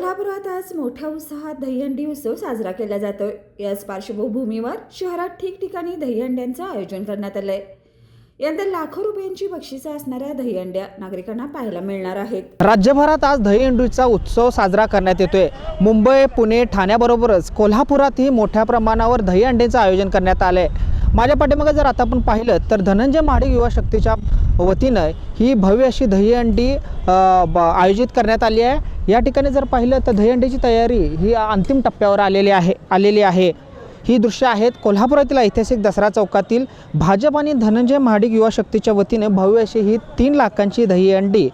कोल्हापुरात आज मोठ्या उत्साहात दहीहंडी उत्सव साजरा केला जातोय. याच पार्श्वभूमीवर शहरात ठिकठिकाणी दहीहंड्यांचं आयोजन करण्यात आलंय. यंदा लाखो रुपयांची बक्षिसं असणाऱ्या दहीहंड्या नागरिकांना पाहायला मिळणार आहेत. राज्यभरात आज दहीहंडीचा उत्सव साजरा करण्यात येतोय. मुंबई, पुणे, ठाण्याबरोबरच कोल्हापुरातही मोठ्या प्रमाणावर दहीहंडीचं आयोजन करण्यात आलंय. माझ्या पाठीमागे जर आता आपण पाहिलं तर धनंजय महाडिक युवा शक्तीच्या वतीनं ही भव्य अशी दहीहंडी आयोजित करण्यात आली आहे. या ठिकाणी जर पाहिलं तर दहीहंडीची तयारी ही अंतिम टप्प्यावर आलेली आहे. ही दृश्य आहेत कोल्हापुरातील ऐतिहासिक दसरा चौकातील भाजप आणि धनंजय महाडिक युवा शक्तीच्या वतीने भव्य अशी ही 3 लाखांची दहीहंडी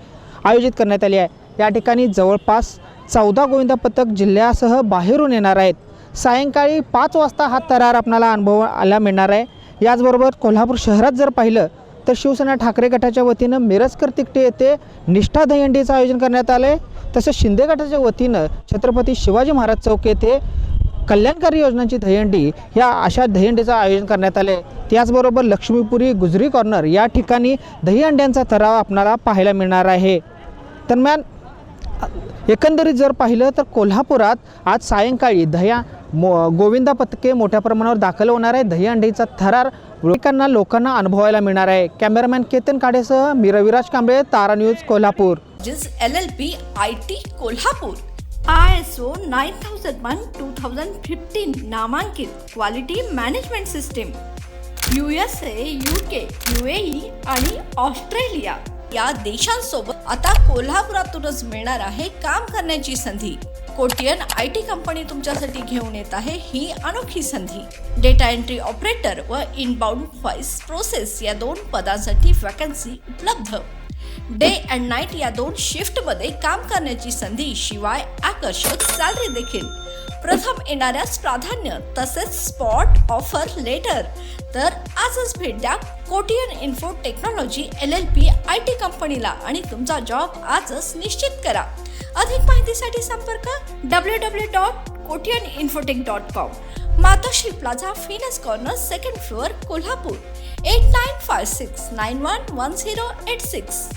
आयोजित करण्यात आली आहे. या ठिकाणी जवळपास 14 गोविंदा पथक जिल्ह्यासह बाहेरून येणार आहेत. सायंकाळी 5 वाजता हा थरार आपल्याला अनुभवायला मिळणार आहे. याचबरोबर कोल्हापूर शहरात जर पाहिलं तर शिवसेना ठाकरे गटाच्या वतीनं मिरजकर तिकटे येथे निष्ठा दहीहंडीचं आयोजन करण्यात आलं आहे. तसंच शिंदे गटाच्या वतीनं छत्रपती शिवाजी महाराज चौक येथे कल्याणकारी योजनांची दहीहंडी या अशा दहीहंडीचं आयोजन करण्यात आले. त्याचबरोबर लक्ष्मीपुरी, गुजरी कॉर्नर या ठिकाणी दहीहंड्यांचा थराव आपल्याला पाहायला मिळणार आहे. दरम्यान एकंदरीत जर पाहिलं तर कोल्हापुरात आज सायंकाळी गोविंदा पथके मोठ्या प्रमाणावर दाखल होणार आहे. दहीहंडीचा थरार लोकांना अनुभवायला मिळणार आहे. कॅमेरामॅन केतन काडेसह मी Raviraj Kamble, Tara news, Kolhapur. LLB IT Kolhapur ISO 9001:2015 नामांकित quality management system USA, UK, UAE आणि ऑस्ट्रेलिया या देशांसोबत आता कोल्हापुरातूनच मिळणार आहे काम करण्याची संधी. कोटियन IT कंपनी तुमच्यासाठी घेऊन येत आहे ही अनोखी संधी. डेटा एंट्री ऑपरेटर व इनबाउंड व्हॉइस प्रोसेस या 2 पदांसाठी वॅकन्सी उपलब्ध. डे अँड नाईट या 2 शिफ्टमध्ये काम करण्याची संधी, शिवाय आकर्षक सॅलरी देखील. प्रथम येणाऱ्यास प्राधान्य तसेच स्पॉट ऑफर लेटर. तर आजच भेट द्या Kotian info technology LLB IT कंपनीला आणि तुमचा जॉब आजच निश्चित करा. अधिक माहितीसाठी संपर्क www.kotiyaninfotech.com. मातोश्री प्लाझा, फिनस कॉर्नर, 2nd फ्लोअर, कोल्हापूर. 8956911086.